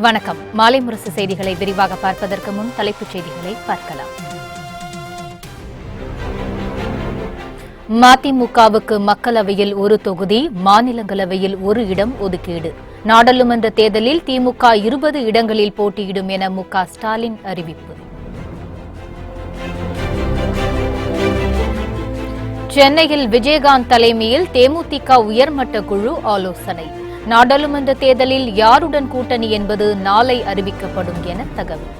வணக்கம். மாலை முரசு செய்திகளை விரிவாக பார்ப்பதற்கு முன் தலைப்புச் செய்திகளை பார்க்கலாம். மதிமுகவுக்கு மக்களவையில் ஒரு தொகுதி, மாநிலங்களவையில் ஒரு இடம் ஒதுக்கீடு. நாடாளுமன்ற தேர்தலில் திமுக 20 இடங்களில் போட்டியிடும் என மு.க. ஸ்டாலின் அறிவிப்பு. சென்னையில் விஜயகாந்த் தலைமையில் தேமுதிக உயர்மட்ட குழு ஆலோசனை. நாடாளுமன்ற தேர்தலில் யாருடன் கூட்டணி என்பது நாளை அறிவிக்கப்படும் என தகவல்.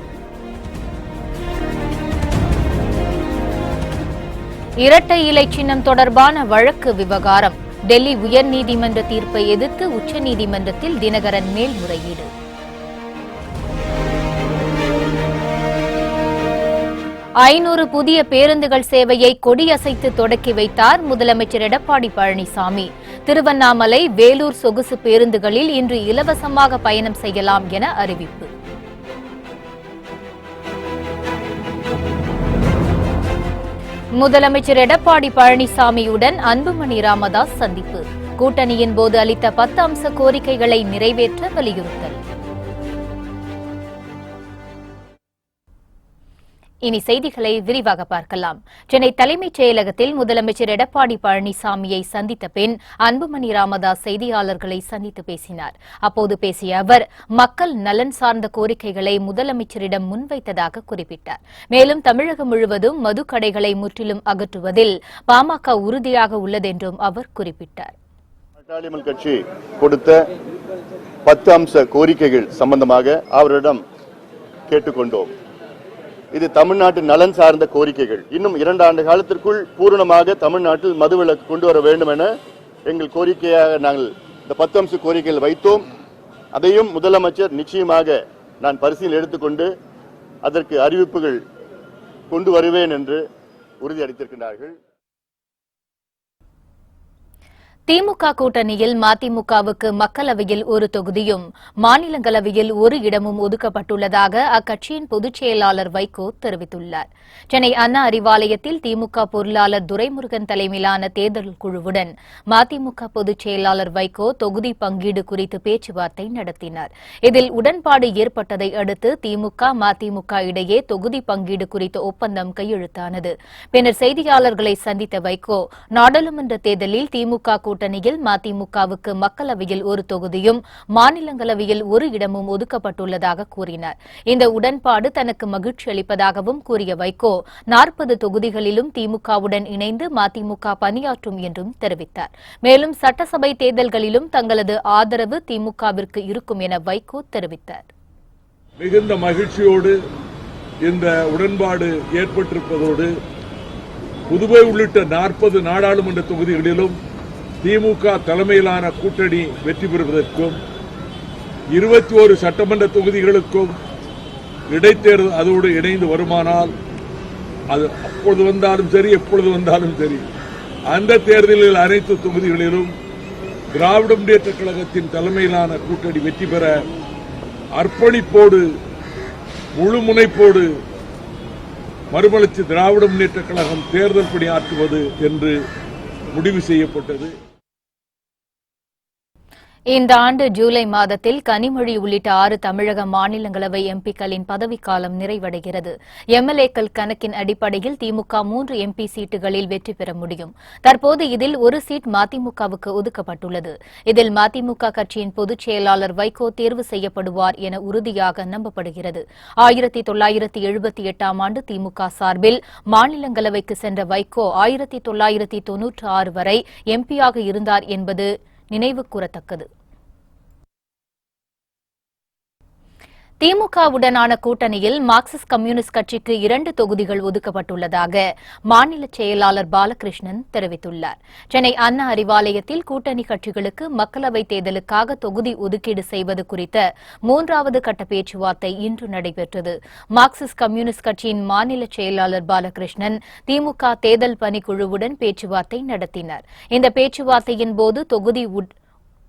இரட்டை இலை சின்னம் தொடர்பான வழக்கு விவகாரம். டெல்லி உயர்நீதிமன்ற தீர்ப்பை எதிர்த்து உச்சநீதிமன்றத்தில் தினகரன் மேல்முறையீடு. ஐநூறு புதிய பேருந்துகள் சேவையை கொடியசைத்து தொடக்கி வைத்தார் முதலமைச்சர் எடப்பாடி பழனிசாமி. திருவண்ணாமலை, வேலூர் சொகுசு பேருந்துகளில் இன்று இலவசமாக பயணம் செய்யலாம் என அறிவிப்பு. முதலமைச்சர் எடப்பாடி பழனிசாமியுடன் அன்புமணி ராமதாஸ் சந்திப்பு. கூட்டணியின் போது அளித்த 10 அம்ச கோரிக்கைகளை நிறைவேற்ற வலியுறுத்தல். இனி செய்திகளை விரிவாக பார்க்கலாம். சென்னை தலைமைச் செயலகத்தில் முதலமைச்சர் எடப்பாடி பழனிசாமியை சந்தித்த பின் அன்புமணி ராமதாஸ் செய்தியாளர்களை சந்தித்து பேசினார். அப்போது பேசிய அவர், மக்கள் நலன் சார்ந்த கோரிக்கைகளை முதலமைச்சரிடம் முன்வைத்ததாக குறிப்பிட்டார். மேலும் தமிழகம் முழுவதும் மதுக்கடைகளை முற்றிலும் அகற்றுவதில் பாமக உறுதியாக உள்ளதென்றும் அவர் குறிப்பிட்டார். கட்சி கொடுத்த 10 அம்ச கோரிக்கைகள் சம்பந்தமாக அவரிடம் கேட்டுக்கொண்டோம். இது தமிழ்நாட்டு நலன் சார்ந்த கோரிக்கைகள். இன்னும் 2 ஆண்டு காலத்திற்குள் பூரணமாக தமிழ்நாட்டில் மதுவிலக்கு கொண்டு வர வேண்டும் என எங்கள் கோரிக்கையாக நாங்கள் இந்த 10 அம்ச கோரிக்கைகள் வைத்தோம். அதையும் முதலமைச்சர் நிச்சயமாக நான் பரிசீலனை எடுத்துக்கொண்டு அதற்கு அறிவிப்புகள் கொண்டு வருவேன் என்று உறுதியளித்திருக்கிறார்கள். திமுக கூட்டணியில் மதிமுகவுக்கு மக்களவையில் ஒரு தொகுதியும், மாநிலங்களவையில் ஒரு இடமும் ஒதுக்கப்பட்டுள்ளதாக அக்கட்சியின் பொதுச் செயலாளர் வைகோ தெரிவித்துள்ளார். சென்னை அண்ணா அறிவாலயத்தில் திமுக பொருளாளர் துரைமுருகன் தலைமையிலான தேர்தல் குழுவுடன் மதிமுக பொதுச் செயலாளர் வைகோ தொகுதி பங்கீடு குறித்து பேச்சுவார்த்தை நடத்தினார். இதில் உடன்பாடு ஏற்பட்டதை அடுத்து திமுக, மதிமுக இடையே தொகுதி பங்கீடு குறித்த ஒப்பந்தம் கையெழுத்தானது. பின்னர் செய்தியாளர்களை சந்தித்த வைகோ, நாடாளுமன்ற தேர்தலில் திமுக கூட்டணியில் மதிமுகவுக்கு மக்களவையில் ஒரு தொகுதியும், மாநிலங்களவையில் ஒரு இடமும் ஒதுக்கப்பட்டுள்ளதாக கூறினார். இந்த உடன்பாடு தனக்கு மகிழ்ச்சி அளிப்பதாகவும் கூறிய வைகோ, 40 தொகுதிகளிலும் திமுகவுடன் இணைந்து மதிமுக பணியாற்றும் என்றும் தெரிவித்தார். மேலும் சட்டசபை தேர்தல்களிலும் தங்களது ஆதரவு திமுகவிற்கு இருக்கும் என வைகோ தெரிவித்தார். மிகுந்த மகிழ்ச்சியோடு இந்த உடன்பாடு ஏற்பட்டிருப்பதோடு புதுவை உள்ளிட்ட 40 நாடாளுமன்ற தொகுதிகளிலும் திமுக தலைமையிலான கூட்டணி வெற்றி பெறுவதற்கும் 21 சட்டமன்ற தொகுதிகளுக்கும் இடைத்தேர்தல் அதோடு இணைந்து வருமானால், அது அப்பொழுது வந்தாலும் சரி எப்பொழுது வந்தாலும் சரி, அந்த தேர்தலில் அனைத்து தொகுதிகளிலும் திராவிட முன்னேற்றக் கழகத்தின் தலைமையிலான கூட்டணி வெற்றி பெற அர்ப்பணிப்போடு முழு முனைப்போடு மறுமலர்ச்சி திராவிட முன்னேற்றக் கழகம் தேர்தல் பணியாற்றுவது என்று முடிவு செய்யப்பட்டது. இந்த ஆண்டு ஜூலை மாதத்தில் கனிமொழி உள்ளிட்ட 6 தமிழக மாநிலங்களவை எம்பிக்களின் பதவிக்காலம் நிறைவடைகிறது. எம்எல்ஏக்கள் கணக்கின் அடிப்படையில் திமுக 3 எம்பி சீட்டுகளில் வெற்றி பெற முடியும். தற்போது இதில் ஒரு சீட் மதிமுகவுக்கு ஒதுக்கப்பட்டுள்ளது. இதில் மதிமுக கட்சியின் பொதுச் செயலாளர் வைகோ தேர்வு செய்யப்படுவார் என உறுதியாக நம்பப்படுகிறது. 1978ஆம் ஆண்டு திமுக சார்பில் மாநிலங்களவைக்கு சென்ற வைகோ 1996 வரை எம்பியாக இருந்தார் என்பது நினைவு கூறத்தக்கது. திமுகவுடனான கூட்டணியில் மார்க்சிஸ்ட் கம்யூனிஸ்ட் கட்சிக்கு 2 தொகுதிகள் ஒதுக்கப்பட்டுள்ளதாக மாநில செயலாளர் பாலகிருஷ்ணன் தெரிவித்துள்ளார். சென்னை அண்ணா அறிவாலயத்தில் கூட்டணி கட்சிகளுக்கு மக்களவைத் தேர்தலுக்காக தொகுதி ஒதுக்கீடு செய்வது குறித்த 3வது கட்ட பேச்சுவார்த்தை இன்று நடைபெற்றது. மார்க்சிஸ்ட் கம்யூனிஸ்ட் கட்சியின் மாநில செயலாளர் பாலகிருஷ்ணன் திமுக தேர்தல் பணிக்குழுவுடன் பேச்சுவார்த்தை நடத்தினார். இந்த பேச்சுவார்த்தையின் போது தொகுதி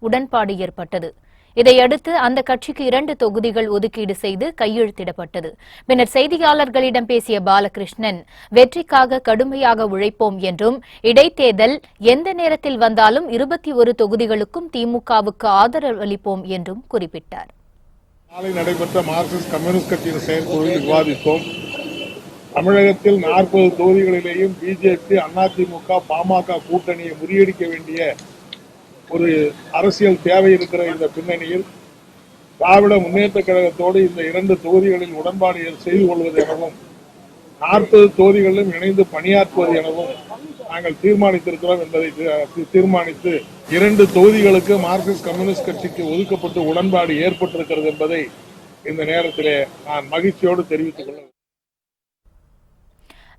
உடன்பாடு ஏற்பட்டது. இதையடுத்து அந்த கட்சிக்கு 2 தொகுதிகள் ஒதுக்கீடு செய்து கையெழுத்திடப்பட்டது. பின்னர் செய்தியாளர்களிடம் பேசிய பாலகிருஷ்ணன், வெற்றிக்காக கடுமையாக உழைப்போம் என்றும் இடைத்தேர்தல் எந்த நேரத்தில் வந்தாலும் 21 தொகுதிகளுக்கும் திமுகவுக்கு ஆதரவு அளிப்போம் என்றும் குறிப்பிட்டார். நாளை நடைபெற்ற மார்க்சிஸ்ட் கம்யூனிஸ்ட் கட்சியின் செயற்குழுவில் விவாதித்தோம். தமிழகத்தில் 40 தொகுதிகளிலேயும் பிஜேபி, அதிமுக, பாமக கூட்டணியை முறியடிக்க வேண்டிய ஒரு அரசியல் தேவை இருக்கிற இந்த பின்னணியில் திராவிட முன்னேற்ற கழகத்தோடு இந்த 2 தொகுதிகளில் உடன்பாடு செய்து கொள்வது எனவும் 40 தொகுதிகளிலும் இணைந்து பணியாற்றுவது எனவும் நாங்கள் தீர்மானித்திருக்கிறோம் என்பதை தீர்மானித்து 2 தொகுதிகளுக்கு மார்க்சிஸ்ட் கம்யூனிஸ்ட் கட்சிக்கு ஒதுக்கப்பட்டு உடன்பாடு ஏற்பட்டிருக்கிறது என்பதை இந்த நேரத்திலே நான் மகிழ்ச்சியோடு தெரிவித்துக் கொள்ள.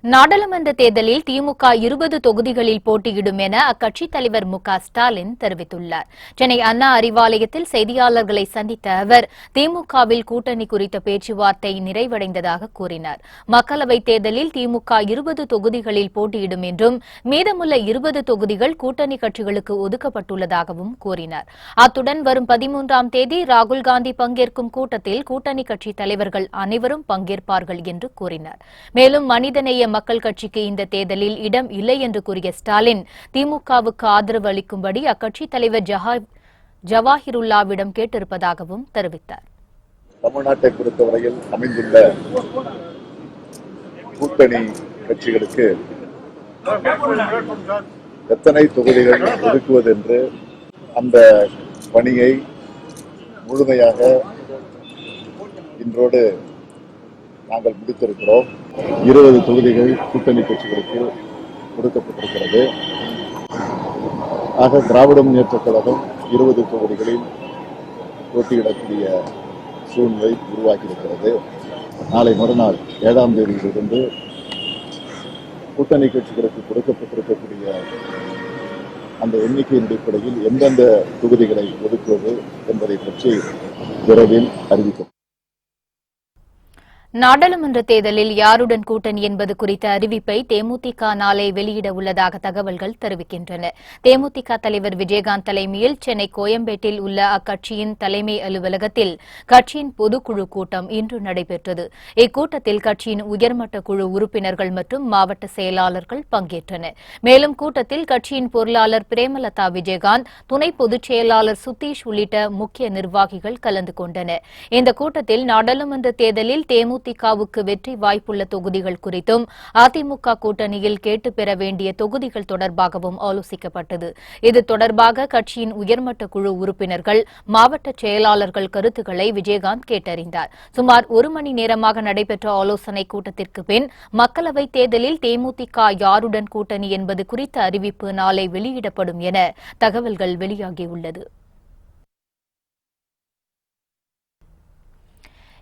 நாடாளுமன்ற தேர்தலில் திமுக 20 தொகுதிகளில் போட்டியிடும் என அக்கட்சித் தலைவர் மு ஸ்டாலின் தெரிவித்துள்ளார். சென்னை அண்ணா அறிவாலயத்தில் செய்தியாளர்களை சந்தித்த அவர் திமுகவில் கூட்டணி குறித்த பேச்சுவார்த்தை நிறைவடைந்ததாக கூறினார். மக்களவைத் தேர்தலில் திமுக 20 தொகுதிகளில் போட்டியிடும் என்றும் மீதமுள்ள 20 தொகுதிகள் கூட்டணி கட்சிகளுக்கு ஒதுக்கப்பட்டுள்ளதாகவும் கூறினார். அத்துடன் வரும் 13ஆம் தேதி ராகுல்காந்தி பங்கேற்கும் கூட்டத்தில் கூட்டணி கட்சித் தலைவர்கள் அனைவரும் பங்கேற்பார்கள் என்று கூறினார். மேலும் மனிதநேய மக்கள் கட்சிக்கு இந்த தேர்தலில் இடம் இல்லை என்று கூறிய ஸ்டாலின் திமுகவுக்கு ஆதரவு அளிக்கும்படி அக்கட்சித் தலைவர் ஜவாஹிருல்லாவிடம் கேட்டிருப்பதாகவும் தெரிவித்தார். தமிழ்நாட்டை பொறுத்தவரையில் அமைந்துள்ள கூட்டணி கட்சிகளுக்கு எத்தனை தொகுதிகள் ஒதுக்குவது என்று அந்த பணியை முழுமையாக இன்றோடு நாங்கள் முடித்திருக்கிறோம். 20 தொகுதிகள் கூட்டணி கட்சிகளுக்கு கொடுக்கப்பட்டிருக்கிறது. ஆக திராவிட முன்னேற்ற கழகம் 20 தொகுதிகளில் போட்டியிடக்கூடிய சூழ்நிலை உருவாக்கியிருக்கிறது. நாளை மறுநாள் 7ஆம் தேதியிலிருந்து கூட்டணி கட்சிகளுக்கு கொடுக்கப்பட்டிருக்கக்கூடிய அந்த எண்ணிக்கையின் அடிப்படையில் எந்தெந்த தொகுதிகளை ஒதுக்குவது என்பதை பற்றி விரைவில் அறிவிக்கும். நாடாளுமன்ற தேர்தலில் யாருடன் கூட்டணி என்பது குறித்த அறிவிப்பை தேமுதிக நாளை வெளியிட உள்ளதாக தகவல்கள் தெரிவிக்கின்றன. தேமுதிக தலைவர் விஜயகாந்த் தலைமையில் சென்னை கோயம்பேட்டில் உள்ள அக்கட்சியின் தலைமை அலுவலகத்தில் கட்சியின் பொதுக்குழு கூட்டம் இன்று நடைபெற்றது. இக்கூட்டத்தில் கட்சியின் உயர்மட்ட குழு உறுப்பினர்கள் மற்றும் மாவட்ட செயலாளர்கள் பங்கேற்றனர். மேலும் கூட்டத்தில் கட்சியின் பொருளாளர் பிரேமலதா விஜயகாந்த், துணை பொதுச் செயலாளர் சுதீஷ் உள்ளிட்ட முக்கிய நிர்வாகிகள் கலந்து கொண்டனர். இந்த கூட்டத்தில் நாடாளுமன்ற தேர்தலில் தேமுதிகவுக்கு வெற்றி வாய்ப்புள்ள தொகுதிகள் குறித்தும் அதிமுக கூட்டணியில் கேட்டு பெற வேண்டிய தொகுதிகள் தொடர்பாகவும் ஆலோசிக்கப்பட்டது. இது தொடர்பாக கட்சியின் உயர்மட்ட குழு உறுப்பினர்கள், மாவட்ட செயலாளர்கள் கருத்துக்களை விஜயகாந்த் கேட்டறிந்தார். சுமார் 1 மணி நேரமாக நடைபெற்ற ஆலோசனைக் கூட்டத்திற்கு பின் மக்களவைத் தேர்தலில் தேமுதிக யாருடன் கூட்டணி என்பது குறித்த அறிவிப்பு நாளை வெளியிடப்படும் என தகவல்கள் வெளியாகியுள்ளது.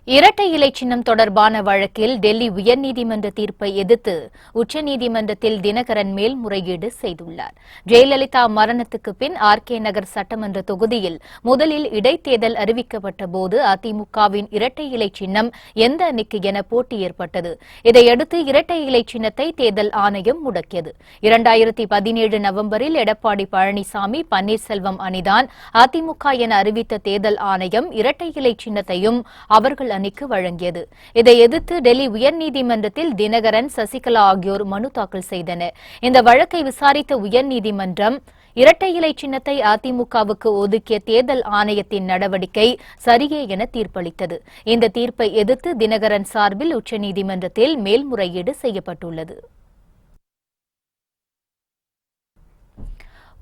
இரட்டை இலை சின்னம் தொடர்பான வழக்கில் டெல்லி உயர்நீதிமன்ற தீர்ப்பை எதிர்த்து உச்சநீதிமன்றத்தில் தினகரன் மேல்முறையீடு செய்துள்ளார். ஜெயலலிதா மரணத்துக்கு பின் ஆர்கே நகர் சட்டமன்ற தொகுதியில் முதலில் இடைத்தேர்தல் அறிவிக்கப்பட்ட போது அதிமுகவின் இரட்டை இலை சின்னம் எந்த அணிக்கு என போட்டி ஏற்பட்டது. இதையடுத்து இரட்டை இலை சின்னத்தை தேர்தல் ஆணையம் முடக்கியது. 2017 நவம்பரில் எடப்பாடி பழனிசாமி, பன்னீர்செல்வம் அணிதான் அதிமுக என அறிவித்த தேர்தல் ஆணையம் இரட்டை இலை சின்னத்தையும் அவர்கள் அணிக்கு வழங்கியது. இதை எதிர்த்து டெல்லி உயர்நீதிமன்றத்தில் தினகரன், சசிகலா ஆகியோர் மனு தாக்கல் செய்தனர். இந்த வழக்கை விசாரித்த உயர்நீதிமன்றம் இரட்டை இலை சின்னத்தை அதிமுகவுக்கு ஒதுக்கிய தேர்தல் ஆணையத்தின் நடவடிக்கை சரியே என தீர்ப்பளித்தது. இந்த தீர்ப்பை எதிர்த்து தினகரன் சார்பில் உச்சநீதிமன்றத்தில் மேல்முறையீடு செய்யப்பட்டுள்ளது.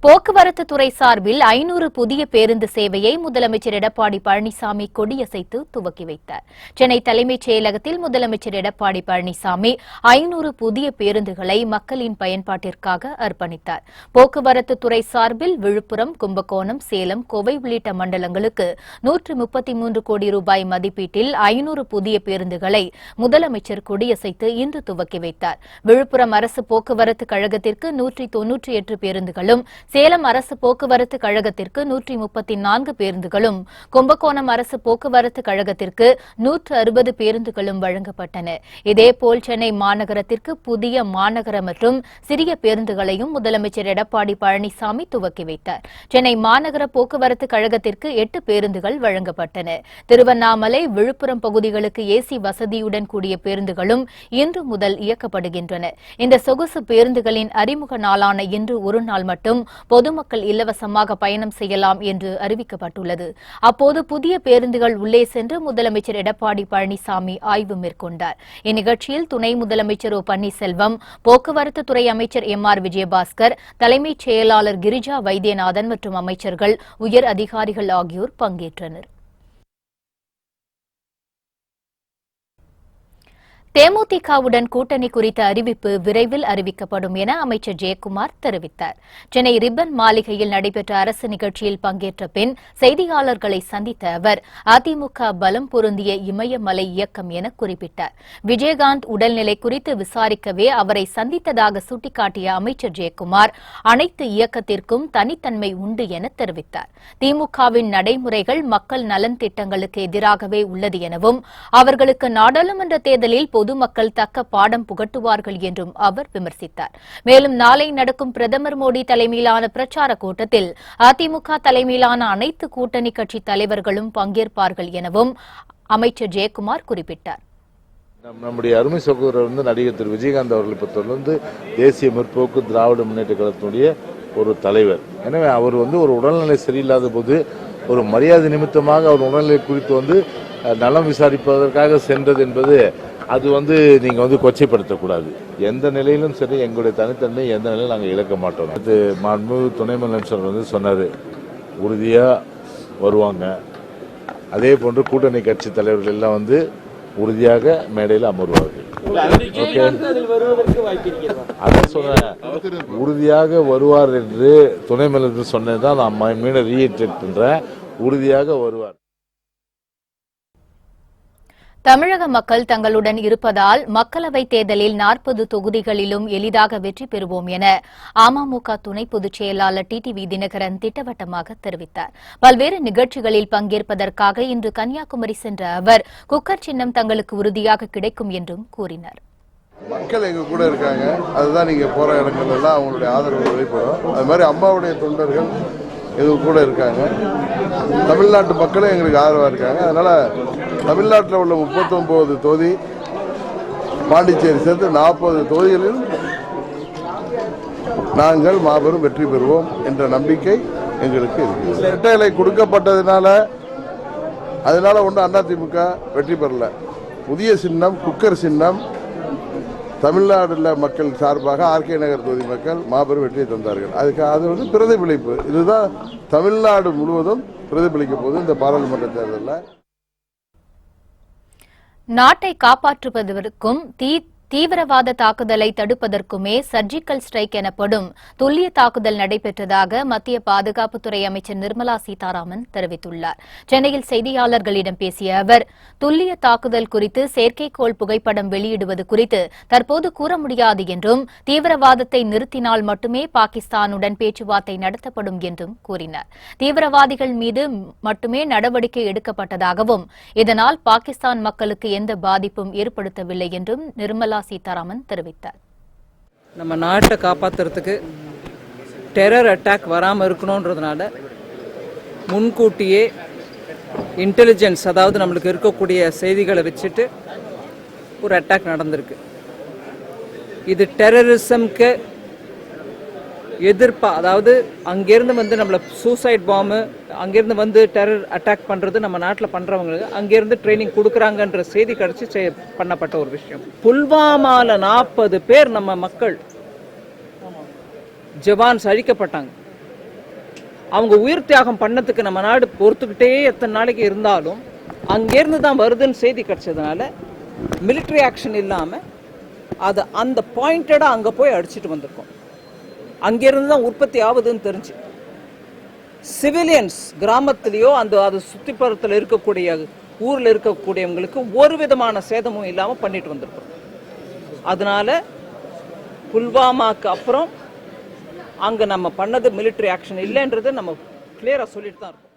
போக்குவரத்து துறை சார்பில் 500 புதிய பேருந்து சேவையை முதலமைச்சர் எடப்பாடி பழனிசாமி கொடியசைத்து துவக்கி வைத்தார். சென்னை தலைமைச் செயலகத்தில் முதலமைச்சர் எடப்பாடி பழனிசாமி 500 புதிய பேருந்துகளை மக்களின் பயன்பாட்டிற்காக அர்ப்பணித்தார். போக்குவரத்து துறை சார்பில் விழுப்புரம், கும்பகோணம், சேலம், கோவை உள்ளிட்ட மண்டலங்களுக்கு 133 கோடி ரூபாய் மதிப்பீட்டில் 500 புதிய பேருந்துகளை முதலமைச்சர் கொடியசைத்து இன்று துவக்கி வைத்தார். விழுப்புரம் அரசு போக்குவரத்து கழகத்திற்கு 198 பேருந்துகளும், சேலம் அரசு போக்குவரத்து கழகத்திற்கு 134 பேருந்துகளும், கும்பகோணம் அரசு போக்குவரத்து கழகத்திற்கு 160 பேருந்துகளும் வழங்கப்பட்டன. இதேபோல் சென்னை மாநகரத்திற்கு புதிய மாநகர மற்றும் சிறிய பேருந்துகளையும் முதலமைச்சர் எடப்பாடி பழனிசாமி துவக்கி வைத்தார். சென்னை மாநகர போக்குவரத்து கழகத்திற்கு 8 பேருந்துகள் வழங்கப்பட்டன. திருவண்ணாமலை, விழுப்புரம் பகுதிகளுக்கு ஏசி வசதியுடன் கூடிய பேருந்துகளும் இன்று முதல் இயக்கப்படுகின்றன. இந்த சொகுசு பேருந்துகளின் அறிமுக நாளான இன்று ஒரு நாள் மட்டும் பொதுமக்கள் இலவசமாக பயணம் செய்யலாம் என்று அறிவிக்கப்பட்டுள்ளது. அப்போது புதிய பேருந்துகள் உள்ளே சென்று முதலமைச்சர் எடப்பாடி பழனிசாமி ஆய்வு மேற்கொண்டார். இந்நிகழ்ச்சியில் துணை முதலமைச்சர் ஓ பன்னீர்செல்வம், போக்குவரத்து துறை அமைச்சர் MR விஜயபாஸ்கர், தலைமைச் செயலாளர் கிரிஜா வைத்தியநாதன் மற்றும் அமைச்சர்கள், உயர் அதிகாரிகள் ஆகியோர் பங்கேற்றனர். தேமுதிகவுடன் கூட்டணி குறித்த அறிவிப்பு விரைவில் அறிவிக்கப்படும் என அமைச்சர் ஜெயக்குமார் தெரிவித்தார். சென்னை ரிப்பன் மாளிகையில் நடைபெற்ற அரசு நிகழ்ச்சியில் பங்கேற்ற பின் செய்தியாளர்களை சந்தித்த அவர், அதிமுக பலம் பொருந்திய இமயமலை இயக்கம் என குறிப்பிட்டார். விஜயகாந்த் உடல்நிலை குறித்து விசாரிக்கவே அவரை சந்தித்ததாக சுட்டிக்காட்டிய அமைச்சர் ஜெயக்குமார், அனைத்து இயக்கத்திற்கும் தனித்தன்மை உண்டு என தெரிவித்தார். திமுகவின் நடைமுறைகள் மக்கள் நலன் திட்டங்களுக்கு எதிராகவே உள்ளது எனவும், அவர்களுக்கு நாடாளுமன்ற தேர்தலில் பொதுமக்கள் தக்க பாடம் புகட்டுவார்கள் என்றும் அவர் விமர்சித்தார். மேலும் நாளை நடக்கும் பிரதமர் மோடி தலைமையிலான பிரச்சார கூட்டத்தில் அதிமுக தலைமையிலான அனைத்து கூட்டணி கட்சி தலைவர்களும் பங்கேற்பார்கள் எனவும் அமைச்சர் ஜெயக்குமார் குறிப்பிட்டார். நம்முடைய அருமை சகோதரர் நடிகர் திரு விஜயகாந்த் அவர்களை பொறுத்தவரை தேசிய முற்போக்கு திராவிட முன்னேற்ற கழகத்தினுடைய ஒரு தலைவர். எனவே அவர் ஒரு உடல்நிலை சரியில்லாத போது ஒரு மரியாதை நிமித்தமாக அவர் உடல்நிலை குறித்து நலம் விசாரிப்பதற்காக சென்றது என்பது அது நீங்க கொச்சைப்படுத்தக்கூடாது. எந்த நிலையிலும் சரி எங்களுடைய தனித்தன்மை எந்த நிலையிலும் நாங்கள் இழக்க மாட்டோம். அது மாண்புமிகு துணை முதலமைச்சர் சொன்னாரு, உறுதியா வருவாங்க. அதே போன்று கூட்டணி கட்சி தலைவர்கள் எல்லாம் உறுதியாக மேடையில் அமர்வார்கள். அதான் சொன்ன உறுதியாக வருவார் என்று துணை முதலமைச்சர் சொன்னதுதான் நான் மீண்டும் ரீஇட்டரேட் பண்றேன். உறுதியாக வருவார். தமிழக மக்கள் தங்களுடன் இருப்பதால் மக்களவைத் தேர்தலில் 40 தொகுதிகளிலும் எளிதாக வெற்றி பெறுவோம் என அமமுக துணை பொதுச் செயலாளர் டிடிவி தினகரன் திட்டவட்டமாக தெரிவித்தார். பல்வேறு நிகழ்ச்சிகளில் பங்கேற்பதற்காக இன்று கன்னியாகுமரி சென்ற அவர், குக்கர் சின்னம் தங்களுக்கு உறுதியாக கிடைக்கும் என்றும் கூறினார். மக்கள் எங்க கூட இருக்காங்க, அதுதான் நீங்க போற இடங்கள் எல்லாம் அவங்களுடைய ஆதரவு வெளிப்படும். அது மாதிரி அம்மாவுடைய தொண்டர்கள் எங்க கூட இருக்காங்க. தமிழ்நாட்டு மக்களும் எங்களுக்கு ஆதரவா இருக்காங்க. அதனால தமிழ்நாட்டில் உள்ள 39 தொகுதி, பாண்டிச்சேரி சேர்த்து 40 தொகுதிகளில் நாங்கள் மாபெரும் வெற்றி பெறுவோம் என்ற நம்பிக்கை எங்களுக்கு இருக்கு. இரட்டை இலை கொடுக்கப்பட்டதுனால ஒன்றும் அதிமுக வெற்றி பெறல. புதிய சின்னம் குக்கர் சின்னம் தமிழ்நாடுல மக்கள் சார்பாக ஆர்கே நகர் தொகுதி மக்கள் மாபெரும் வெற்றியை தந்தார்கள். அது பிரதிபலிப்பு. இதுதான் தமிழ்நாடு முழுவதும் பிரதிபலிக்க போது இந்த பாராளுமன்ற தேர்தலில். நாட்டை காப்பாற்றுவதற்கும் தீவிரவாத தாக்குதலை தடுப்பதற்குமே சர்ஜிக்கல் ஸ்ட்ரைக் எனப்படும் துல்லிய தாக்குதல் நடைபெற்றதாக மத்திய பாதுகாப்புத்துறை அமைச்சர் நிர்மலா சீதாராமன் தெரிவித்துள்ளார். சென்னையில் செய்தியாளர்களிடம் பேசிய அவர், துல்லிய தாக்குதல் குறித்து செயற்கைக்கோள் புகைப்படம் வெளியிடுவது குறித்து தற்போது கூற முடியாது என்றும், தீவிரவாதத்தை நிறுத்தினால் மட்டுமே பாகிஸ்தானுடன் பேச்சுவார்த்தை நடத்தப்படும் என்றும் கூறினார். தீவிரவாதிகள் மீது மட்டுமே நடவடிக்கை எடுக்கப்பட்டதாகவும், இதனால் பாகிஸ்தான் மக்களுக்கு எந்த பாதிப்பும் ஏற்படுத்தவில்லை என்றும் நிர்மலா சீதாராமன் தெரிவித்தார். நம்ம நாட்டை காப்பாற்றுறதுக்கு டெரர் அட்டாக் வராமல் இருக்கணுன்றதுனால முன்கூட்டியே இன்டெலிஜென்ஸ், அதாவது நம்மளுக்கு இருக்கக்கூடிய செய்திகளை வச்சுட்டு ஒரு அட்டாக் நடந்திருக்கு. இது டெரரிசம்க்கு எதிர்ப்பா, அதாவது அங்கேருந்து நம்மளை சூசைட் பாம்பு அங்கேருந்து டெரர் அட்டாக் பண்ணுறது நம்ம நாட்டில் பண்ணுறவங்களுக்கு அங்கேருந்து ட்ரைனிங் கொடுக்குறாங்கன்ற செய்தி கிடச்சி பண்ணப்பட்ட ஒரு விஷயம். புல்வாமாவில் 40 பேர் நம்ம மக்கள் ஜவான்ஸ் அழிக்கப்பட்டாங்க. அவங்க உயிர் தியாகம் பண்ணதுக்கு நம்ம நாடு பொறுத்துக்கிட்டே எத்தனை நாளைக்கு இருந்தாலும் அங்கேருந்து தான் வருதுன்னு செய்தி கிடச்சதுனால மிலிட்ரி ஆக்ஷன் இல்லாமல் அது அந்த பாயிண்டடாக அங்கே போய் அடிச்சுட்டு வந்திருக்கோம். அங்கிருந்து தான் உற்பத்தி ஆகுதுன்னு தெரிஞ்சு சிவிலியன்ஸ் கிராமத்திலேயோ அது சுத்திப்புறத்தில் இருக்கக்கூடிய ஊரில் இருக்கக்கூடியவங்களுக்கு ஒரு விதமான சேதமும் இல்லாமல் பண்ணிட்டு வந்திருக்கோம். அதனால புல்வாமாக்கு அப்புறம் அங்கே நம்ம பண்ணது மிலிட்ரி ஆக்ஷன் இல்லைன்றதை நம்ம கிளியராக சொல்லிட்டு தான் இருக்கோம்.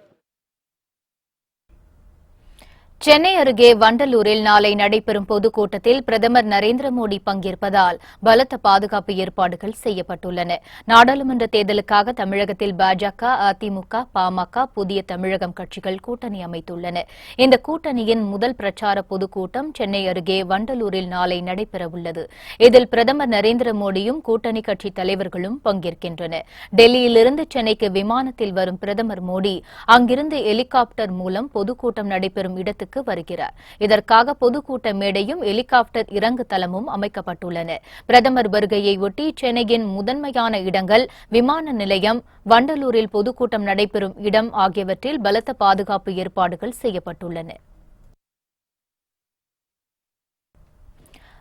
சென்னை அருகே வண்டலூரில் நாளை நடைபெறும் பொதுக்கூட்டத்தில் பிரதமர் நரேந்திர மோடி பங்கேற்பதால் பலத்த பாதுகாப்பு ஏற்பாடுகள் செய்யப்பட்டுள்ளன. நாடாளுமன்ற தேர்தலுக்காக தமிழகத்தில் பாஜக, அதிமுக, பாமக, புதிய தமிழகம் கட்சிகள் கூட்டணி அமைத்துள்ளன. இந்த கூட்டணியின் முதல் பிரச்சார பொதுக்கூட்டம் சென்னை அருகே வண்டலூரில் நாளை நடைபெறவுள்ளது. இதில் பிரதமர் நரேந்திர மோடியும் கூட்டணி கட்சித் தலைவர்களும் பங்கேற்கின்றனர். டெல்லியிலிருந்து சென்னைக்கு விமானத்தில் வரும் பிரதமர் மோடி அங்கிருந்து ஹெலிகாப்டர் மூலம் பொதுக்கூட்டம் நடைபெறும் இடத்துக்கு வருகிறார். இதற்காக பொதுக்கூட்ட மேடையும் ஹெலிகாப்டர் இறங்கு தளமும் அமைக்கப்பட்டுள்ளன. பிரதமர் வருகையை ஒட்டி சென்னையின் முதன்மையான இடங்கள், விமான நிலையம், வண்டலூரில் பொதுக்கூட்டம் நடைபெறும் இடம் ஆகியவற்றில் பலத்த பாதுகாப்பு ஏற்பாடுகள் செய்யப்பட்டுள்ளன.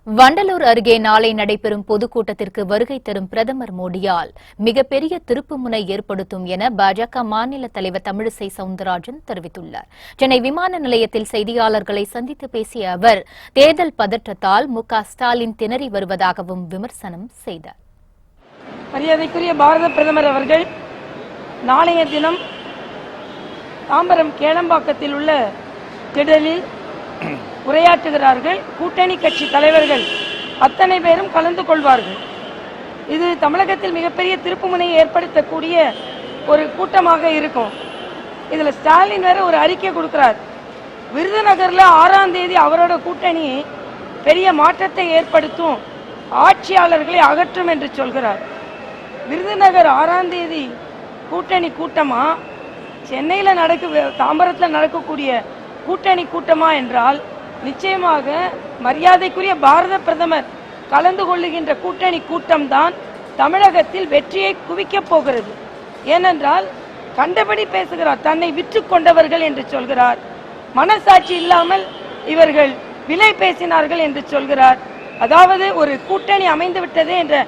வண்டலூர் அருகே நாளை நடைபெறும் பொதுக்கூட்டத்திற்கு வருகை தரும் பிரதமர் மோடியால் மிகப்பெரிய திருப்புமுனை ஏற்படுத்தும் என பாஜக மாநில தலைவர் தமிழிசை சவுந்தரராஜன் தெரிவித்துள்ளார். சென்னை விமான நிலையத்தில் செய்தியாளர்களை சந்தித்து பேசிய அவர், தேர்தல் பதற்றத்தால் மு.க.ஸ்டாலின் திணறி வருவதாகவும் விமர்சனம் செய்தார். மரியாதைக்குரிய பாரத பிரதமர் அவர்கள் நாளைய தினம் தாம்பரம் கேளம்பாக்கத்தில் உள்ள திடலில் உரையாற்றுகிறார்கள். கூட்டணி கட்சி தலைவர்கள் அத்தனை பேரும் கலந்து கொள்வார்கள். இது தமிழகத்தில் மிகப்பெரிய திருப்புமுனையை ஏற்படுத்தக்கூடிய ஒரு கூட்டமாக இருக்கும். இதுல ஸ்டாலின் வேற ஒரு அறிக்கை கொடுக்கிறார். விருதுநகர்ல 6ஆம் தேதி அவரோட கூட்டணி பெரிய மாற்றத்தை ஏற்படுத்தும், ஆட்சியாளர்களை அகற்றும் என்று சொல்கிறார். விருதுநகர் 6ஆம் தேதி கூட்டணி கூட்டமா, சென்னையில் தாம்பரத்தில் நடக்கக்கூடிய கூட்டணி கூட்டமா என்றால் நிச்சயமாக மரியாதைக்குரிய பாரத பிரதமர் கலந்து கொள்ளுகின்ற கூட்டணி கூட்டம்தான் தமிழகத்தில் வெற்றியை குவிக்கப் போகிறது. ஏனென்றால் கண்டபடி பேசுகிறார், தன்னை விற்று கொண்டவர்கள் என்று சொல்கிறார், மனசாட்சி இல்லாமல் இவர்கள் விலை பேசினார்கள் என்று சொல்கிறார். அதாவது ஒரு கூட்டணி அமைந்து விட்டதே என்ற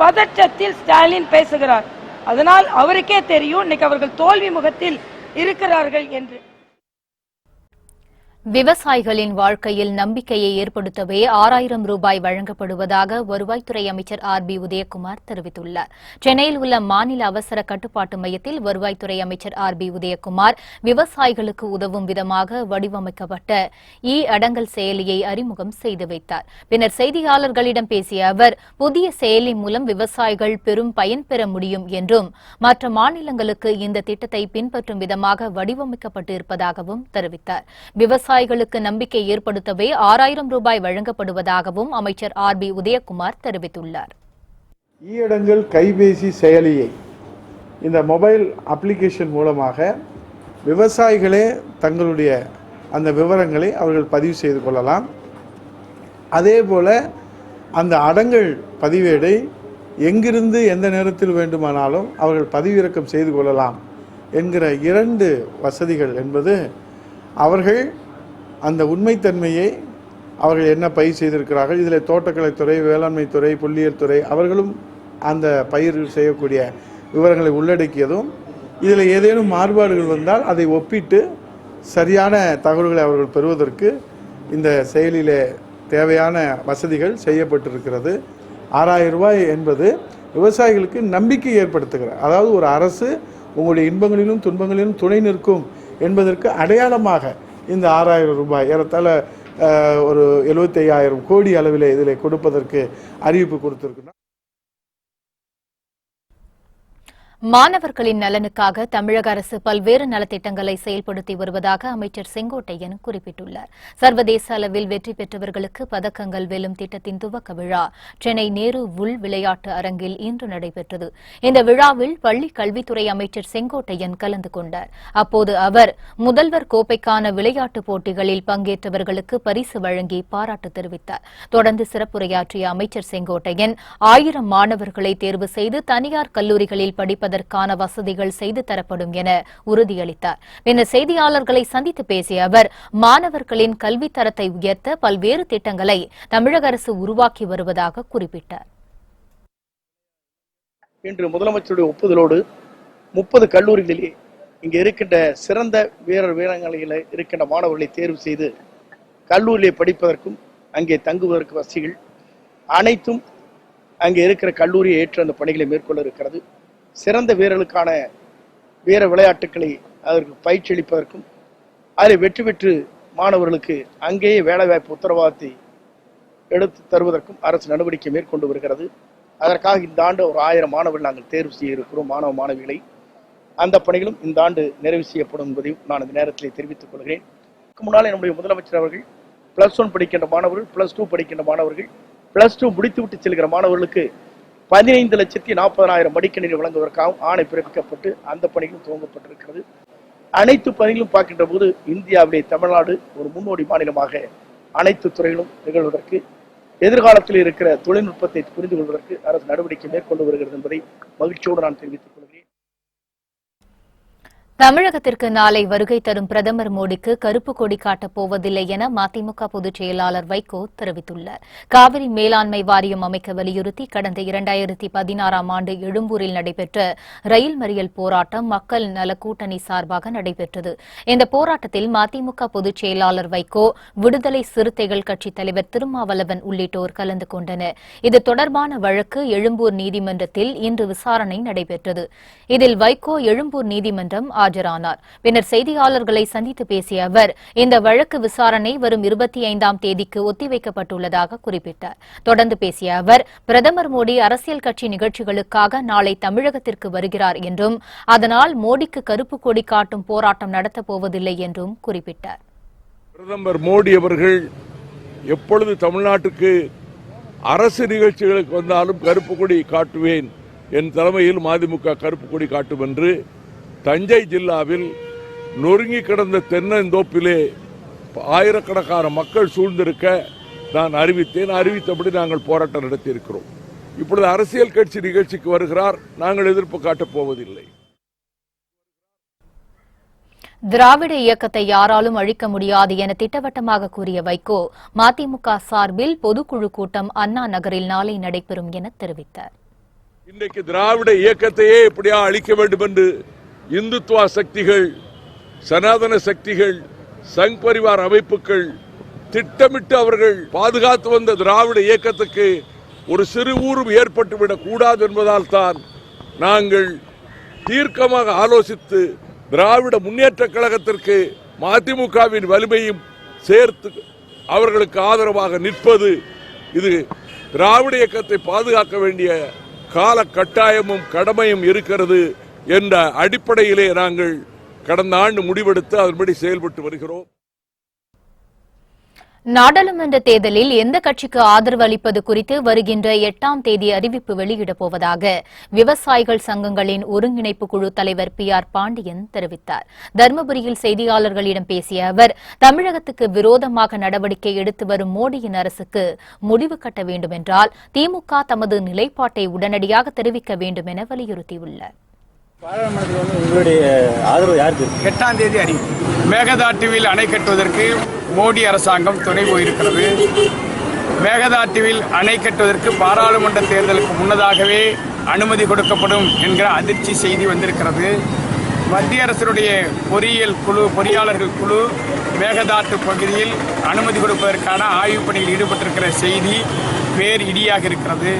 பதற்றத்தில் ஸ்டாலின் பேசுகிறார். அதனால் அவருக்கே தெரியும் இன்னைக்கு அவர்கள் தோல்வி முகத்தில் இருக்கிறார்கள் என்று. விவசாயிகளின் வாழ்க்கையில் நம்பிக்கையை ஏற்படுத்தவே 6000 ரூபாய் வழங்கப்படுவதாக வருவாய்த்துறை அமைச்சர் ஆர்.பி. உதயகுமார் தெரிவித்துள்ளார். சென்னையில் உள்ள மாநில அவசர கட்டுப்பாட்டு மையத்தில் வருவாய்த்துறை அமைச்சர் ஆர்.பி. உதயகுமார் விவசாயிகளுக்கு உதவும் விதமாக வடிவமைக்கப்பட்ட அடங்கல் செயலியை அறிமுகம் செய்து வைத்தார். பின்னர் செய்தியாளர்களிடம் பேசிய அவர், புதிய செயலி மூலம் விவசாயிகள் பெரும் பயன்பெற முடியும் என்றும் மற்ற மாநிலங்களுக்கு இந்த திட்டத்தை பின்பற்றும் விதமாக வடிவமைக்கப்பட்டு இருப்பதாகவும் தெரிவித்தார். விவசாயிகளுக்கு நம்பிக்கை ஏற்படுத்தவே 6000 ரூபாய் வழங்கப்படுவதாகவும் அமைச்சர் ஆர்.பி. உதயகுமார் தெரிவித்துள்ளார். அடங்கல் கைபேசி செயலியை, இந்த மொபைல் அப்ளிகேஷன் மூலமாக விவசாயிகளே தங்களுடைய அந்த விவரங்களை அவர்கள் பதிவு செய்து கொள்ளலாம். அதேபோல அந்த அடங்கல் பதிவேடை எங்கிருந்து எந்த நேரத்தில் வேண்டுமானாலும் அவர்கள் பதிவிறக்கம் செய்து கொள்ளலாம் என்கிற 2 வசதிகள் என்பது, அவர்கள் அந்த உண்மைத்தன்மையை அவர்கள் என்ன பயிர் செய்திருக்கிறார்கள், இதில் தோட்டக்கலைத்துறை, வேளாண்மைத்துறை, புள்ளியியல் துறை அவர்களும் அந்த பயிர் செய்யக்கூடிய விவரங்களை உள்ளடக்கியதும், இதில் ஏதேனும் மாறுபாடுகள் வந்தால் அதை ஒப்பிட்டு சரியான தகவல்களை அவர்கள் பெறுவதற்கு இந்த செயலிலே தேவையான வசதிகள் செய்யப்பட்டிருக்கிறது. 6000 ரூபாய் என்பது விவசாயிகளுக்கு நம்பிக்கை ஏற்படுத்துகிறார். அதாவது ஒரு அரசு உங்களுடைய இன்பங்களிலும் துன்பங்களிலும் துணை நிற்கும் என்பதற்கு அடையாளமாக இந்த 6000 ரூபாய் ஏறத்தாழ ஒரு 75,000 கோடி அளவில் இதில் கொடுப்பதற்கு அறிவிப்பு கொடுத்திருக்கிறார். மாணவர்களின் நலனுக்காக தமிழக அரசு பல்வேறு நலத்திட்டங்களை செயல்படுத்தி வருவதாக அமைச்சர் செங்கோட்டையன் குறிப்பிட்டுள்ளார். சர்வதேச அளவில் வெற்றி பெற்றவர்களுக்கு பதக்கங்கள் வெல்லும் திட்டத்தின் துவக்க விழா சென்னை நேரு உள் விளையாட்டு அரங்கில் இன்று நடைபெற்றது. இந்த விழாவில் பள்ளிக் கல்வித்துறை அமைச்சர் செங்கோட்டையன் கலந்து கொண்டார். அப்போது அவர் முதல்வர் கோப்பைக்கான விளையாட்டுப் போட்டிகளில் பங்கேற்றவர்களுக்கு பரிசு வழங்கி பாராட்டு தெரிவித்தார். தொடர்ந்து சிறப்புரையாற்றிய அமைச்சர் செங்கோட்டையன் 1000 மாணவர்களை தேர்வு செய்து தனியார் கல்லூரிகளில் படிப்பதற்கான வசதிகள் செய்து தரப்படும் என உறுதியளித்தார். பின்னர் செய்தியாளர்களை சந்தித்து பேசிய அவர், மாணவர்களின் கல்வி தரத்தை உயர்த்த பல்வேறு திட்டங்களை தமிழக அரசு உருவாக்கி வருவதாக குறிப்பிட்டார். இன்று முதலமைச்சருடைய ஒப்புதலோடு 30 கல்லூரிகளிலே இங்கே இருக்கின்ற சிறந்த வீரர்களில் இருக்கின்ற மாணவர்களை தேர்வு செய்து கல்லூரியிலே படிப்பதற்கும் அங்கே தங்குவதற்கு வசதிகள் அனைத்தும் அங்கே இருக்கிற கல்லூரியை ஏற்று அந்த பணிகளை மேற்கொள்ள இருக்கிறது. சிறந்த வீரர்களுக்கான வீர விளையாட்டுக்களை அதற்கு பயிற்சி அளிப்பதற்கும் அதில் வெற்றி பெற்று மாணவர்களுக்கு அங்கேயே வேலைவாய்ப்பு உத்தரவாதத்தை எடுத்து தருவதற்கும் அரசு நடவடிக்கை மேற்கொண்டு வருகிறது. அதற்காக இந்த ஆண்டு ஒரு 1000 மாணவர்கள் நாங்கள் தேர்வு செய்ய இருக்கிறோம், மாணவ மாணவிகளை. அந்த பணிகளும் இந்த ஆண்டு நிறைவு செய்யப்படும் என்பதையும் நான் இந்த நேரத்தில் தெரிவித்துக் கொள்கிறேன். முன்னாலே நம்முடைய முதலமைச்சர் அவர்கள் +1 படிக்கின்ற மாணவர்கள், +2 படிக்கின்ற மாணவர்கள், +2 முடித்துவிட்டு செல்கிற மாணவர்களுக்கு 15,40,000 மடிக்கணினி வழங்குவதற்காகவும் ஆணை பிறப்பிக்கப்பட்டு அந்த பணிகளும் துவங்கப்பட்டிருக்கிறது. அனைத்து பணிகளும் பார்க்கின்ற போது இந்தியாவிலே தமிழ்நாடு ஒரு முன்னோடி மாநிலமாக அனைத்து துறைகளும் நிகழ்வதற்கு, எதிர்காலத்தில் இருக்கிற தொழில்நுட்பத்தை புரிந்து கொள்வதற்கு அரசு நடவடிக்கை மேற்கொண்டு வருகிறது என்பதை மகிழ்ச்சியோடு நான் தெரிவித்துக் கொள்கிறேன். தமிழகத்திற்கு நாளை வருகை தரும் பிரதமர் மோடிக்கு கருப்பு கொடி காட்டப் போவதில்லை என மதிமுக பொதுச் செயலாளர் வைகோ தெரிவித்துள்ளார். காவிரி மேலாண்மை வாரியம் அமைக்க வலியுறுத்தி கடந்த 2016ஆம் ஆண்டு எழும்பூரில் நடைபெற்ற ரயில் மறியல் போராட்டம் மக்கள் நல கூட்டணி சார்பாக நடைபெற்றது. இந்த போராட்டத்தில் மதிமுக பொதுச் செயலாளர் வைகோ, விடுதலை சிறுத்தைகள் கட்சித் தலைவர் திருமாவளவன் உள்ளிட்டோர் கலந்து கொண்டனர். இது தொடர்பான வழக்கு எழும்பூர் நீதிமன்றத்தில் இன்று விசாரணை நடைபெற்றது. இதில் வைகோ எழும்பூர் நீதிமன்றம் ஆஜரானார். பின்னர் செய்தியாளர்களை சந்தித்து பேசிய அவர், இந்த வழக்கு விசாரணை வரும் 25ஆம் தேதிக்கு ஒத்திவைக்கப்பட்டுள்ளதாக குறிப்பிட்டார். தொடர்ந்து பேசிய அவர், பிரதமர் மோடி அரசியல் கட்சி நிகழ்ச்சிகளுக்காக நாளை தமிழகத்திற்கு வருகிறார் என்றும் அதனால் மோடிக்கு கருப்பு கொடி காட்டும் போராட்டம் நடத்தப் போவதில்லை என்றும் குறிப்பிட்டார். பிரதமர் மோடி அவர்கள் எப்பொழுது தமிழ்நாட்டுக்கு அரசு நிகழ்ச்சிகளுக்கு வந்தாலும் கருப்பு கொடி காட்டுவேன், என் தலைமையில் மதிமுக கருப்பு கொடி காட்டும் என்று தஞ்சை ஜில்லாவில் நொறுங்கி கிடந்த தென்னந்தோப்பிலே ஆயிரக்கணக்கான மக்கள் சூழ்ந்திருக்க நான் அறிவித்தேன். அறிவித்தபடி நாங்கள் போராட்டம் நடத்தியிருக்கிறோம். இப்பொழுது அரசியல் கட்சி நிகழ்ச்சிக்கு வருகிறார், நாங்கள் எதிர்ப்பு காட்டப் போவதில்லை. திராவிட இயக்கத்தை யாராலும் அழிக்க முடியாது என திட்டவட்டமாக கூறிய வைகோ, மதிமுக சார்பில் பொதுக்குழு கூட்டம் அண்ணா நகரில் நாளை நடைபெறும் என தெரிவித்தார். இன்றைக்கு திராவிட இயக்கத்தையே எப்படியா அழிக்க வேண்டும் என்று இந்துத்துவ சக்திகள், சனாதன சக்திகள், சங் பரிவார் அமைப்புகள் திட்டமிட்டு அவர்கள் பாதுகாத்து வந்த திராவிட இயக்கத்துக்கு ஒரு சிறு ஊரும் ஏற்பட்டுவிடக் கூடாது என்பதால் தான் நாங்கள் தீர்க்கமாக ஆலோசித்து திராவிட முன்னேற்ற கழகத்திற்கு மதிமுகவின் வலிமையும் சேர்த்து அவர்களுக்கு ஆதரவாக நிற்பது, இது திராவிட இயக்கத்தை பாதுகாக்க வேண்டிய கால கட்டாயமும் கடமையும் இருக்கிறது என்ற அடிப்படையிலே நாங்கள் கடந்த ஆண்டு முடிவெடுத்து அதன்படி செயல்பட்டு வருகிறோம். நாடாளுமன்ற தேர்தலில் எந்த கட்சிக்கு ஆதரவு அளிப்பது குறித்து வருகின்ற 8ஆம் தேதி அறிவிப்பு வெளியிடப் போவதாக விவசாயிகள் சங்கங்களின் ஒருங்கிணைப்பு குழு தலைவர் PR பாண்டியன் தெரிவித்தார். தருமபுரியில் செய்தியாளர்களிடம் பேசிய அவர், தமிழகத்துக்கு விரோதமாக நடவடிக்கை எடுத்து வரும் மோடியின் அரசுக்கு முடிவு கட்ட வேண்டும் என்றால் திமுக தமது நிலைப்பாட்டை உடனடியாக தெரிவிக்க வேண்டும் என வலியுறுத்தியுள்ளார். பாராளுமன்றத்தில் உங்களுடைய ஆதரவு யாருக்கு? 8ஆம் தேதி அறிவிப்பு. மேகதாட்டுவில் அணை கட்டுவதற்கு மோடி அரசாங்கம் துணை போயிருக்கிறது. மேகதாட்டுவில் அணை கட்டுவதற்கு பாராளுமன்ற தேர்தலுக்கு முன்னதாகவே அனுமதி கொடுக்கப்படும் என்கிற அதிர்ச்சி செய்தி வந்திருக்கிறது. மத்திய அரசுடைய பொறியாளர்கள் குழு மேகதாட்டு பகுதியில் அனுமதி கொடுப்பதற்கான ஆய்வுப் பணியில் ஈடுபட்டிருக்கிற செய்தி வேறு இடியாக இருக்கிறது.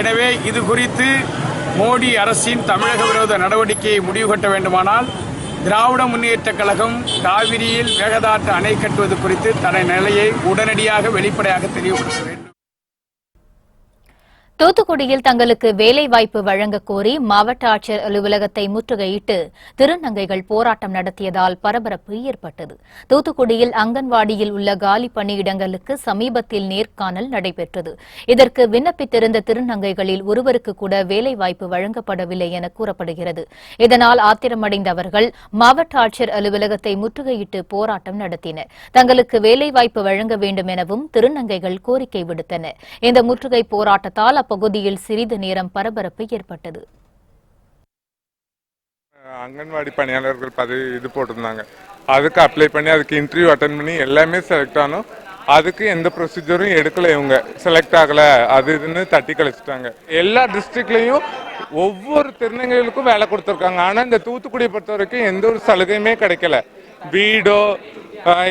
எனவே இது குறித்து மோடி அரசின் தமிழக விரோத நடவடிக்கையை முடிவு கட்ட வேண்டுமானால் திராவிட முன்னேற்ற கழகம் காவிரியில் மேகதாட்டு அணை கட்டுவது குறித்து தனது நிலையை உடனடியாக வெளிப்படையாக தெளிவுபடுத்த வேண்டும். தூத்துக்குடியில் தங்களுக்கு வேலைவாய்ப்பு வழங்க கோரி மாவட்ட ஆட்சியர் அலுவலகத்தை முற்றுகையிட்டு திருநங்கைகள் போராட்டம் நடத்தியதால் பரபரப்பு ஏற்பட்டது. தூத்துக்குடியில் அங்கன்வாடியில் உள்ள காலி பணியிடங்களுக்கு சமீபத்தில் நேர்காணல் நடைபெற்றது. இதற்கு விண்ணப்பித்திருந்த திருநங்கைகளில் ஒருவருக்கு கூட வேலைவாய்ப்பு வழங்கப்படவில்லை என கூறப்படுகிறது. இதனால் ஆத்திரமடைந்த அவர்கள் மாவட்ட ஆட்சியர் அலுவலகத்தை முற்றுகையிட்டு போராட்டம் நடத்தினர். தங்களுக்கு வேலைவாய்ப்பு வழங்க வேண்டும் எனவும் திருநங்கைகள் கோரிக்கை விடுத்தனர். இந்த முற்றுகை போராட்டத்தால் அப்பகுதியில் சிறிது நேரம் பரபரப்பு ஏற்பட்டது. அங்கன்வாடி பணியாளர்கள் இது போட்டிருந்தாங்க, அதுக்கு அப்ளை பண்ணி அதுக்கு இன்டர்வியூ அட்டன் பண்ணி எல்லாமே செலக்ட் ஆனோம். அதுக்கு எந்த ப்ரொசீஜரும் எடுக்கல, இவங்க செலக்ட் ஆகல அது இதுன்னு தட்டி கழிச்சிட்டாங்க. எல்லா டிஸ்ட்ரிக்ட்லயும் ஒவ்வொரு திருநங்கைகளுக்கும் வேலை கொடுத்துருக்காங்க. ஆனா இந்த தூத்துக்குடியை பொறுத்த வரைக்கும் எந்த ஒரு சலுகையுமே கிடைக்கல. வீடோ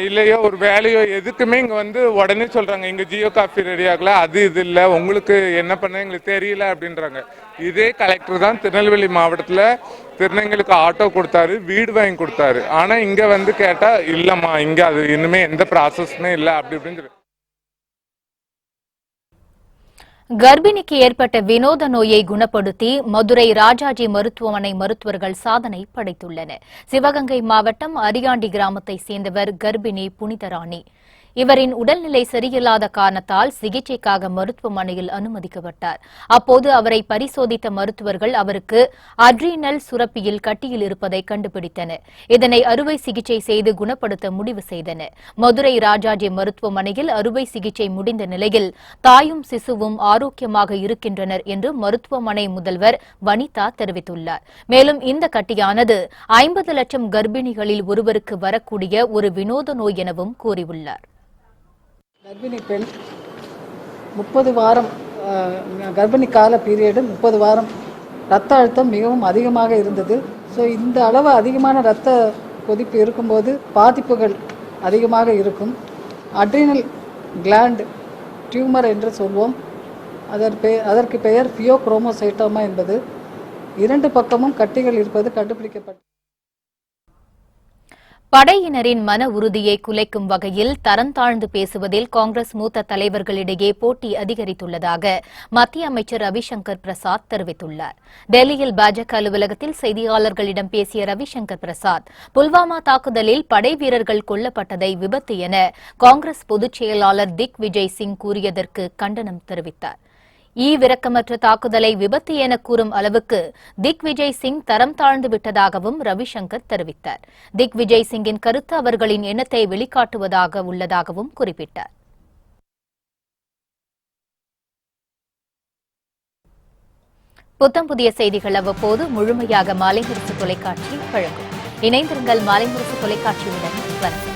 இல்லையோ ஒரு வேலையோ எதுக்குமே இங்கே வந்து உடனே சொல்கிறாங்க இங்கே ஜியோ காஃபி ரெடி ஆகல, அது இது இல்லை, உங்களுக்கு என்ன பண்ண எங்களுக்கு தெரியல அப்படின்றாங்க. இதே கலெக்டர் தான் திருநெல்வேலி மாவட்டத்தில் திருநங்கைகளுக்கு ஆட்டோ கொடுத்தாரு, வீடு வாங்கி கொடுத்தாரு. ஆனால் இங்கே வந்து கேட்டால் இல்லைம்மா, இங்கே அது இன்னுமே எந்த ப்ராசஸ்மே இல்லை அப்படி இப்படின்னு. கர்ப்பிணிக்கு ஏற்பட்ட வினோத நோயை குணப்படுத்தி மதுரை ராஜாஜி மருத்துவமனை மருத்துவர்கள் சாதனை படைத்துள்ளனர். சிவகங்கை மாவட்டம் அரியாண்டி கிராமத்தை சேர்ந்தவர் கர்ப்பிணி புனிதராணி. இவரின் உடல்நிலை சரியில்லாத காரணத்தால் சிகிச்சைக்காக மருத்துவமனையில் அனுமதிக்கப்பட்டார். அப்போது அவரை பரிசோதித்த மருத்துவர்கள் அவருக்கு அட்ரீனல் சுரப்பியில் கட்டியில் இருப்பதை கண்டுபிடித்தனர். இதனை அறுவை சிகிச்சை செய்து குணப்படுத்த முடிவு செய்தனர். மதுரை ராஜாஜி மருத்துவமனையில் அறுவை சிகிச்சை முடிந்த நிலையில் தாயும் சிசுவும் ஆரோக்கியமாக இருக்கின்றனர் என்று மருத்துவமனை முதல்வர் வனிதா தெரிவித்துள்ளார். மேலும் இந்த கட்டியானது 50 லட்சம் கர்ப்பிணிகளில் ஒருவருக்கு வரக்கூடிய ஒரு வினோத நோய் எனவும் கூறியுள்ளார். கர்ப்பிணி பெண் 30 வாரம் கர்ப்பிணி கால பீரியடு 30 வாரம் ரத்த அழுத்தம் மிகவும் அதிகமாக இருந்தது. ஸோ இந்த அளவு அதிகமான இரத்த கொதிப்பு இருக்கும்போது பாதிப்புகள் அதிகமாக இருக்கும். அட்ரினல் கிளாண்ட் டியூமர் என்று சொல்வோம். அதற்கு பெயர் பியோக்ரோமோசைட்டோமா என்பது. 2 பக்கமும் கட்டிகள் இருப்பது கண்டுபிடிக்கப்பட்டது. படையினரின் மன உறுதியை குலைக்கும் வகையில் தரம் தாழ்ந்து பேசுவதில் காங்கிரஸ் மூத்த தலைவர்களிடையே போட்டி அதிகரித்துள்ளதாக மத்திய அமைச்சர் ரவிசங்கர் பிரசாத் தெரிவித்துள்ளார். டெல்லியில் பாஜக அலுவலகத்தில் செய்தியாளர்களிடம் பேசிய ரவிசங்கர் பிரசாத், புல்வாமா தாக்குதலில் படை வீரர்கள் கொல்லப்பட்டதை விபத்து என காங்கிரஸ் பொதுச் செயலாளர் திக் விஜய் சிங் கூறியதற்கு கண்டனம் தெரிவித்தார். ஈவிரக்கமற்ற தாக்குதலை விபத்து என கூறும் அளவுக்கு திக் விஜய் சிங் தரம் தாழ்ந்து விட்டதாகவும் ரவிசங்கர் தெரிவித்தார். திக் விஜய் சிங்கின் கருத்து அவர்களின் எண்ணத்தை வெளிக்காட்டுவதாக உள்ளதாகவும் குறிப்பிட்டார். புத்தம் புதிய செய்திகள் அவ்வப்போது முழுமையாக மாலை முரசு தொலைக்காட்சி வழங்கும். இணைந்திருங்கள் மாலை முரசு தொலைக்காட்சியுடன். வணக்கம்.